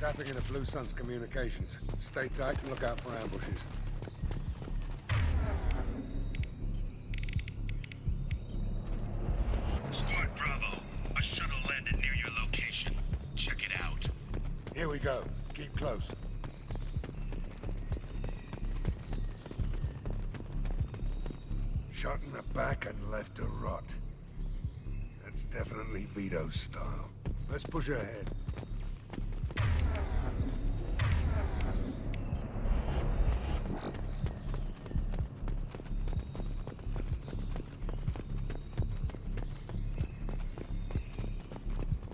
Tapping into Blue Sun's communications. Stay tight and look out for ambushes. Squad Bravo, a shuttle landed near your location. Check it out. Here we go. Keep close. Shot in the back and left to rot. That's definitely Vito's style. Let's push ahead.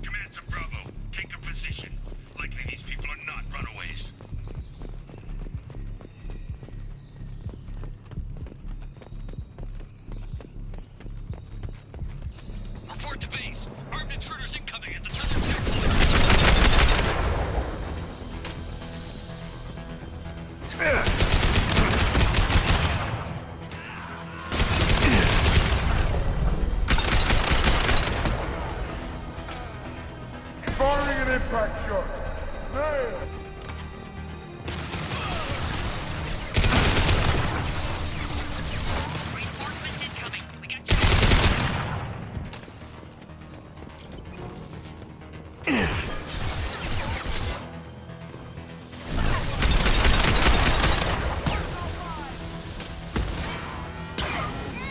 Command to Bravo, take a position. Likely these people are not runaways. Report to base. Armed intruders incoming at the southern checkpoint. Firing an impact shot. Nail! Reinforcements incoming. We got you.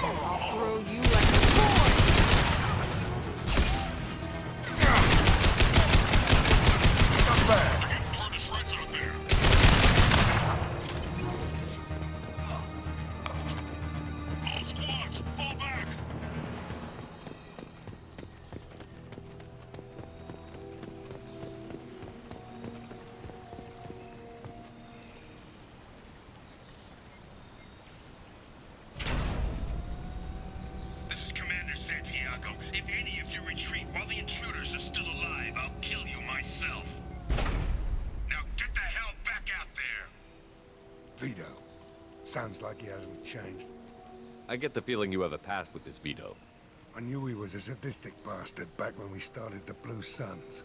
I'll throw you like a boy. Come back! Turn the shreds out there. All squads, fall back. This is Commander Santiago. If any of you retreat while the intruders are still alive, I'll kill you myself. Now get the hell back out there! Vito. Sounds like he hasn't changed. I get the feeling you have a past with this Vito. I knew he was a sadistic bastard back when we started the Blue Suns.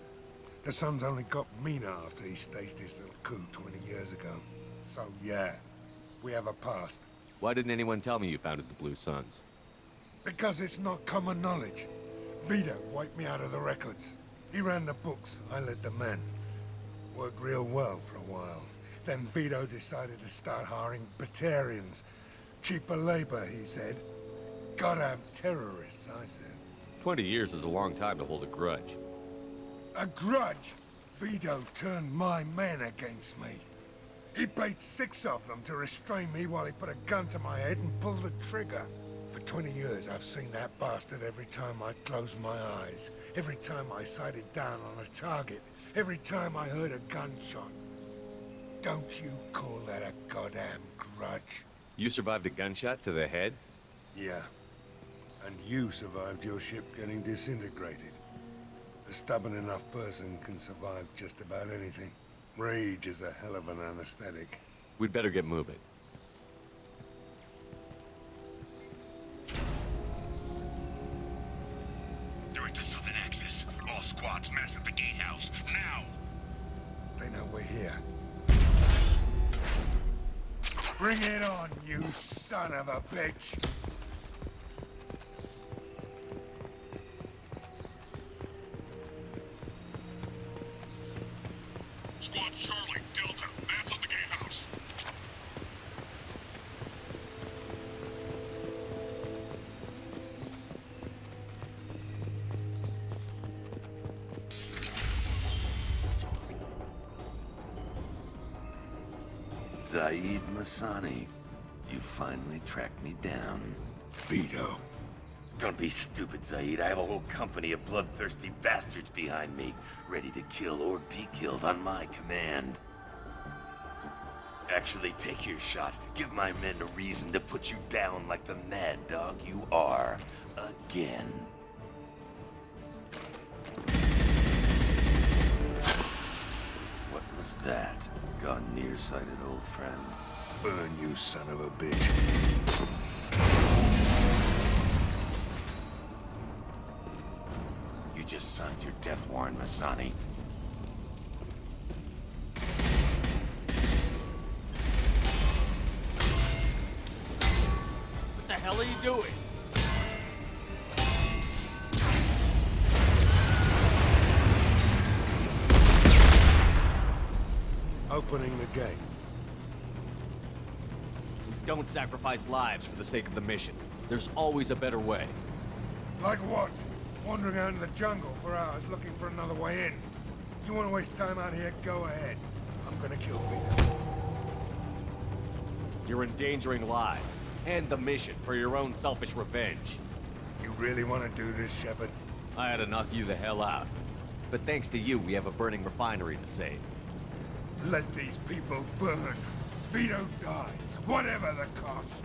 The Suns only got meaner after he staged his little coup 20 years ago. So yeah, we have a past. Why didn't anyone tell me you founded the Blue Suns? Because it's not common knowledge. Vito wiped me out of the records. He ran the books, I led the men. Worked real well for a while. Then Vito decided to start hiring Batarians. Cheaper labor, he said. Goddamn terrorists, I said. 20 years is a long time to hold a grudge. A grudge? Vito turned my men against me. He paid 6 of them to restrain me while he put a gun to my head and pulled the trigger. For 20 years, I've seen that bastard every time I closed my eyes. Every time I sighted down on a target. Every time I heard a gunshot. Don't you call that a goddamn grudge? You survived a gunshot to the head? Yeah. And you survived your ship getting disintegrated. A stubborn enough person can survive just about anything. Rage is a hell of an anesthetic. We'd better get moving. They're at the southern axis. All squads mass at the gatehouse, now! They know we're here. Bring it on, you son of a bitch! Squad Charlie, Delta, mass at the gatehouse. Zaeed Masani, you finally tracked me down. Vito. Don't be stupid, Zaeed. I have a whole company of bloodthirsty bastards behind me, ready to kill or be killed on my command. Actually, take your shot. Give my men a reason to put you down like the mad dog you are. Again. What was that? Gone nearsighted, old friend. Burn, you son of a bitch. You just signed your death warrant, Masani. hell are you doing? Opening the gate. Don't sacrifice lives for the sake of the mission. There's always a better way. Like what? Wandering out in the jungle for hours looking for another way in. You want to waste time out here? Go ahead. I'm gonna kill Vito. You're endangering lives and the mission for your own selfish revenge. You really want to do this, Shepard? I had to knock you the hell out. But thanks to you, we have a burning refinery to save. Let these people burn. Vito dies, whatever the cost.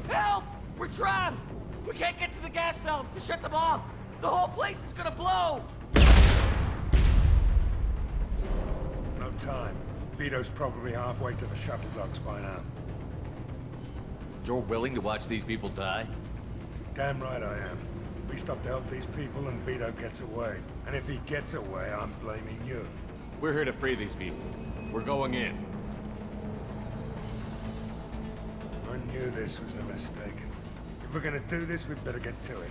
Help! We're trapped! We can't get to the gas valves to shut them off! The whole place is gonna blow! No time. Vito's probably halfway to the shuttle docks by now. You're willing to watch these people die? Damn right I am. We stop to help these people and Vito gets away. And if he gets away, I'm blaming you. We're here to free these people. We're going in. I knew this was a mistake. If we're gonna do this, we'd better get to it.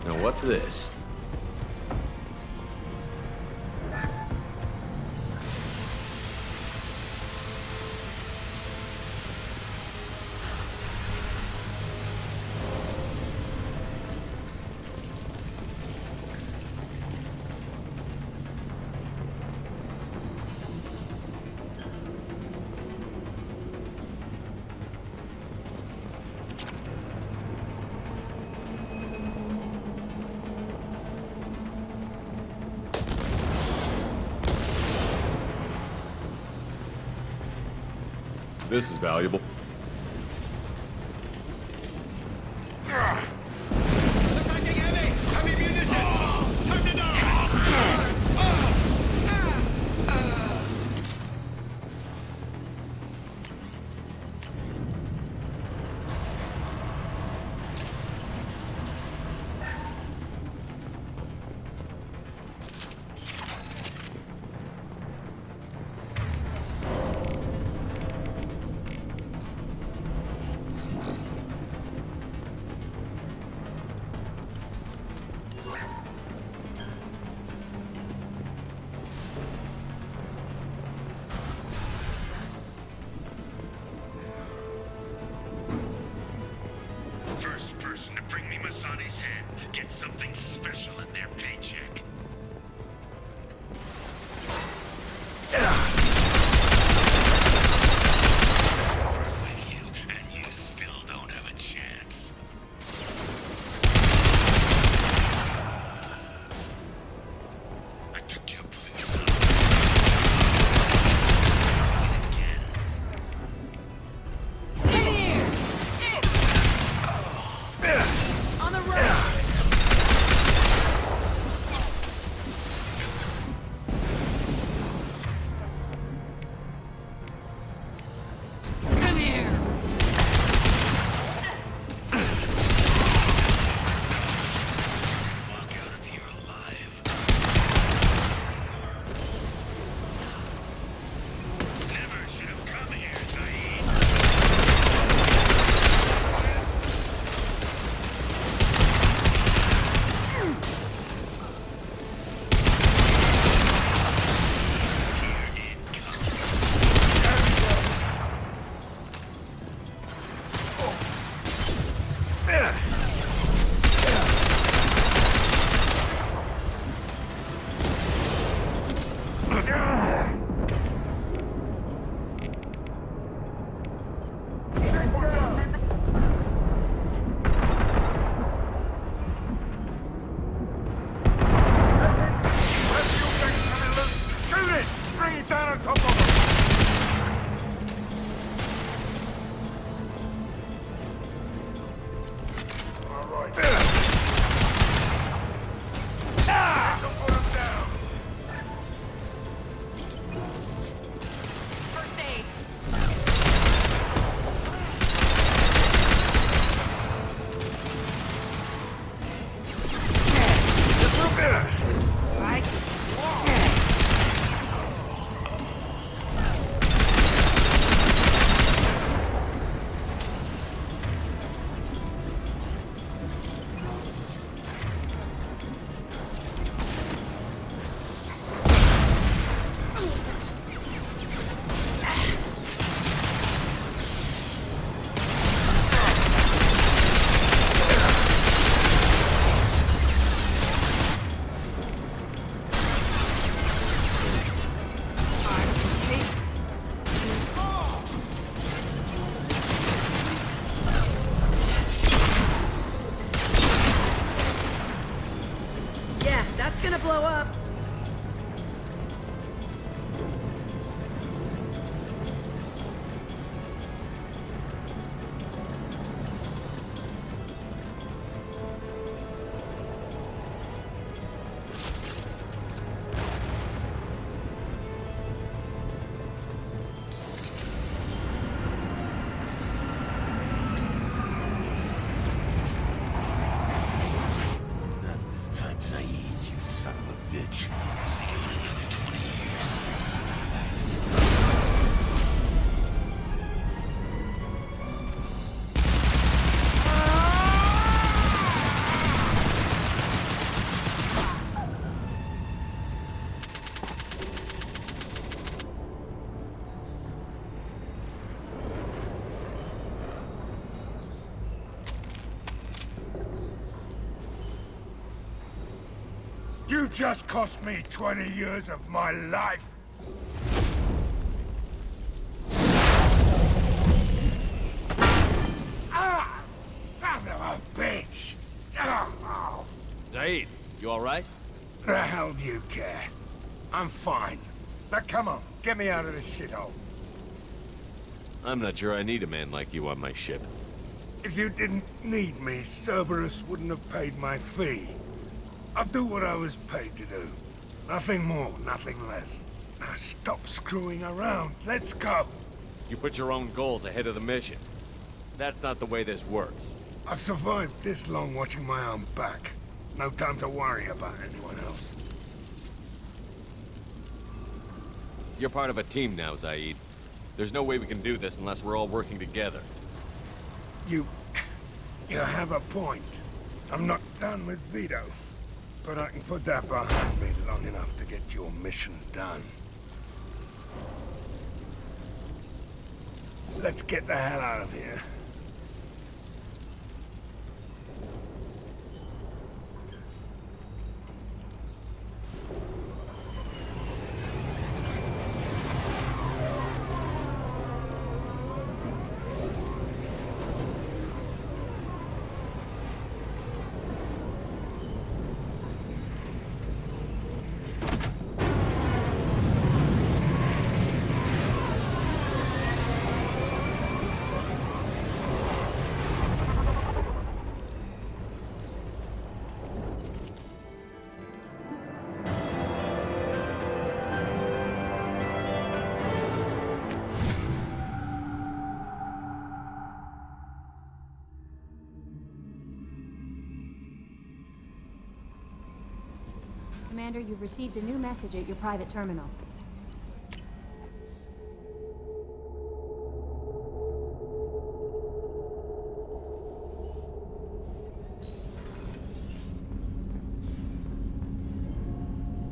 Now what's this? This is valuable. something special in their paycheck. With you, and you still don't have a chance. I took your place up. Again. Come here! On the right! Come here! Walk out of here alive. Never should have come here, Zaeed. Here it comes. Shoot it! Bring it down on top of him! All right. Put him down. First aid! Right? Yeah, that's gonna blow up. Not this time, Zaeed, you son of a bitch. See you in another 20 years. You just cost me 20 years of my life. Ah, son of a bitch. Oh, Zaeed, you alright? the hell do you care? I'm fine. Now come on, get me out of this shithole. I'm not sure I need a man like you on my ship. If you didn't need me, Cerberus wouldn't have paid my fee. I'll do what I was paid to do. Nothing more, nothing less. Now stop screwing around. Let's go. You put your own goals ahead of the mission. That's not the way this works. I've survived this long watching my own back. No time to worry about anyone else. You're part of a team now, Zaeed. There's no way we can do this unless we're all working together. You have a point. I'm not done with Vito. But I can put that behind me long enough to get your mission done. Let's get the hell out of here. Commander, you've received a new message at your private terminal.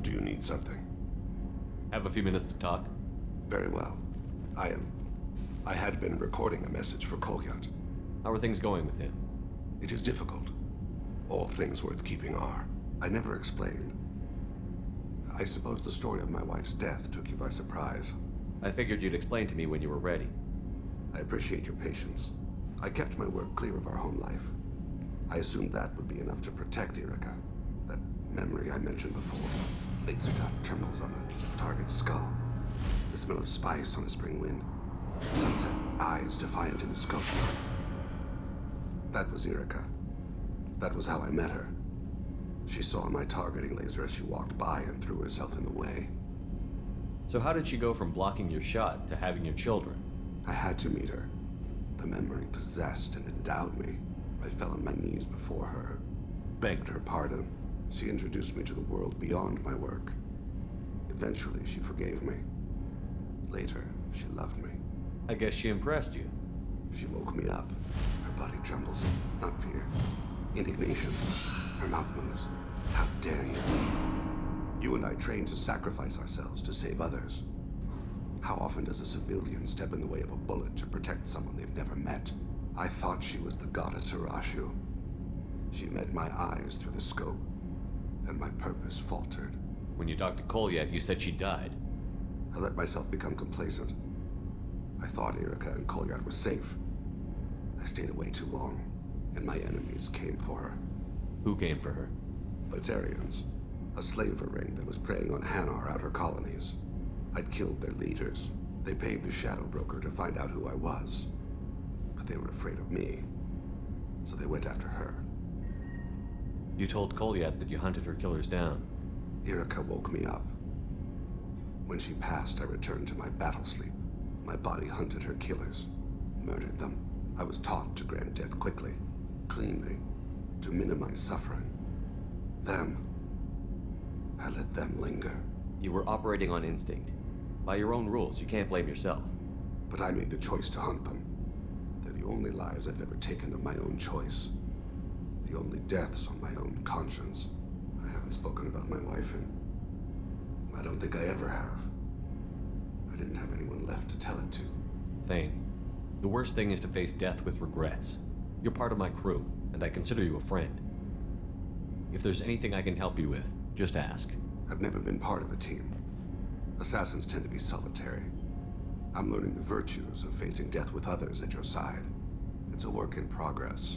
Do you need something? Have a few minutes to talk? Very well. I had been recording a message for Kolyat. How are things going with him? It is difficult. All things worth keeping are. I never explained. I suppose the story of my wife's death took you by surprise. I figured you'd explain to me when you were ready. I appreciate your patience. I kept my work clear of our home life. I assumed that would be enough to protect Erica. That memory I mentioned before. Laser dot terminals on the target's skull. The smell of spice on a spring wind. Sunset eyes defiant in the scope. That was Erica. That was how I met her. She saw my targeting laser as she walked by and threw herself in the way. So how did she go from blocking your shot to having your children? I had to meet her. The memory possessed and endowed me. I fell on my knees before her, begged her pardon. She introduced me to the world beyond my work. Eventually, she forgave me. Later, she loved me. I guess she impressed you. She woke me up. Her body trembles. Not fear. Indignation. Her mouth moves. How dare you? You and I trained to sacrifice ourselves to save others. How often does a civilian step in the way of a bullet to protect someone they've never met? I thought she was the goddess Hirashu. She met my eyes through the scope, and my purpose faltered. When you talked to Kolyat, you said she died. I let myself become complacent. I thought Erica and Kolyat were safe. I stayed away too long, and my enemies came for her. Who came for her? Batarians. A slaver ring that was preying on Hanar outer colonies. I'd killed their leaders. They paid the shadow broker to find out who I was. But they were afraid of me, so they went after her. You told Kolyat that you hunted her killers down. Erica woke me up. When she passed, I returned to my battle sleep. My body hunted her killers, murdered them. I was taught to grant death quickly, cleanly, to minimize suffering. I let them linger. You were operating on instinct. By your own rules, you can't blame yourself. But I made the choice to hunt them. They're the only lives I've ever taken of my own choice. The only deaths on my own conscience. I haven't spoken about my wife in... I don't think I ever have. I didn't have anyone left to tell it to. Thane, the worst thing is to face death with regrets. You're part of my crew, and I consider you a friend. If there's anything I can help you with, just ask. I've never been part of a team. Assassins tend to be solitary. I'm learning the virtues of facing death with others at your side. It's a work in progress.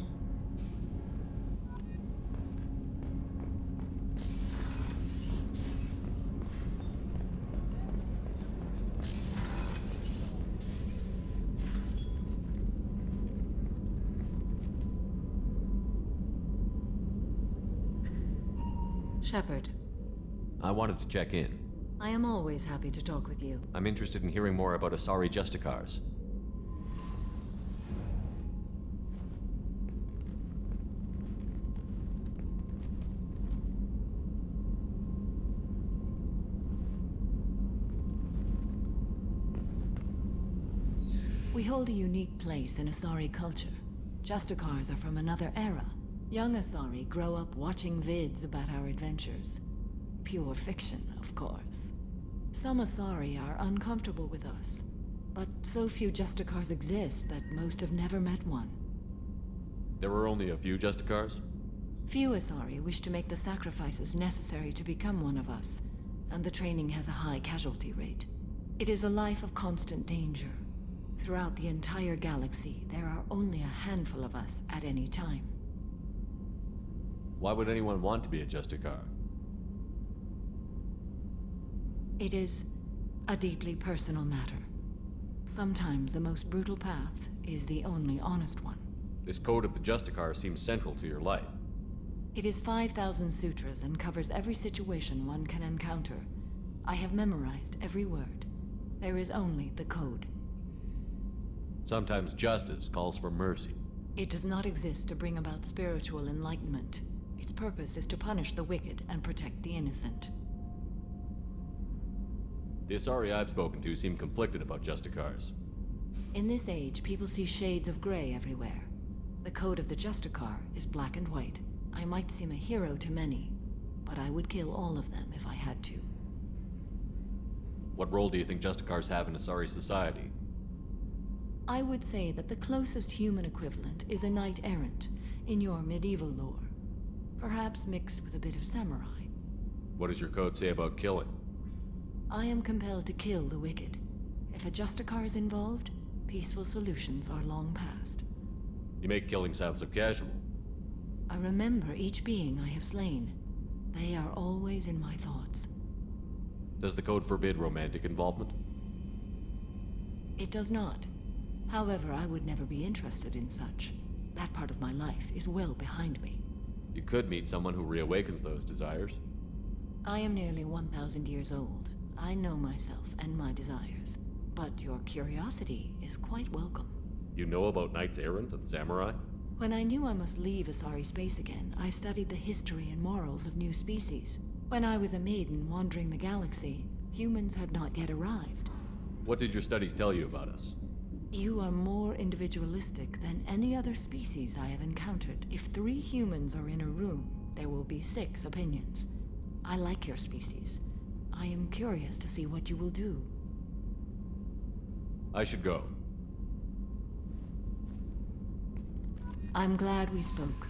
Shepard, I wanted to check in. I am always happy to talk with you. I'm interested in hearing more about Asari Justicars. We hold a unique place in Asari culture. Justicars are from another era. Young Asari grow up watching vids about our adventures. Pure fiction, of course. Some Asari are uncomfortable with us, but so few Justicars exist that most have never met one. There were only a few Justicars? Few Asari wish to make the sacrifices necessary to become one of us, and the training has a high casualty rate. It is a life of constant danger. Throughout the entire galaxy, there are only a handful of us at any time. Why would anyone want to be a Justicar? It is a deeply personal matter. Sometimes the most brutal path is the only honest one. This code of the Justicar seems central to your life. It is 5,000 sutras and covers every situation one can encounter. I have memorized every word. There is only the code. Sometimes justice calls for mercy. It does not exist to bring about spiritual enlightenment. Its purpose is to punish the wicked and protect the innocent. The Asari I've spoken to seem conflicted about Justicars. In this age, people see shades of gray everywhere. The code of the Justicar is black and white. I might seem a hero to many, but I would kill all of them if I had to. What role do you think Justicars have in Asari society? I would say that the closest human equivalent is a knight-errant in your medieval lore. Perhaps mixed with a bit of samurai. What does your code say about killing? I am compelled to kill the wicked. If a Justicar is involved, peaceful solutions are long past. You make killing sound so casual. I remember each being I have slain. They are always in my thoughts. Does the code forbid romantic involvement? It does not. However, I would never be interested in such. That part of my life is well behind me. You could meet someone who reawakens those desires. I am nearly 1,000 years old. I know myself and my desires. But your curiosity is quite welcome. You know about knights errant and samurai? When I knew I must leave Asari space again, I studied the history and morals of new species. When I was a maiden wandering the galaxy, humans had not yet arrived. What did your studies tell you about us? You are more individualistic than any other species I have encountered. If 3 humans are in a room, there will be 6 opinions. I like your species. I am curious to see what you will do. I should go. I'm glad we spoke.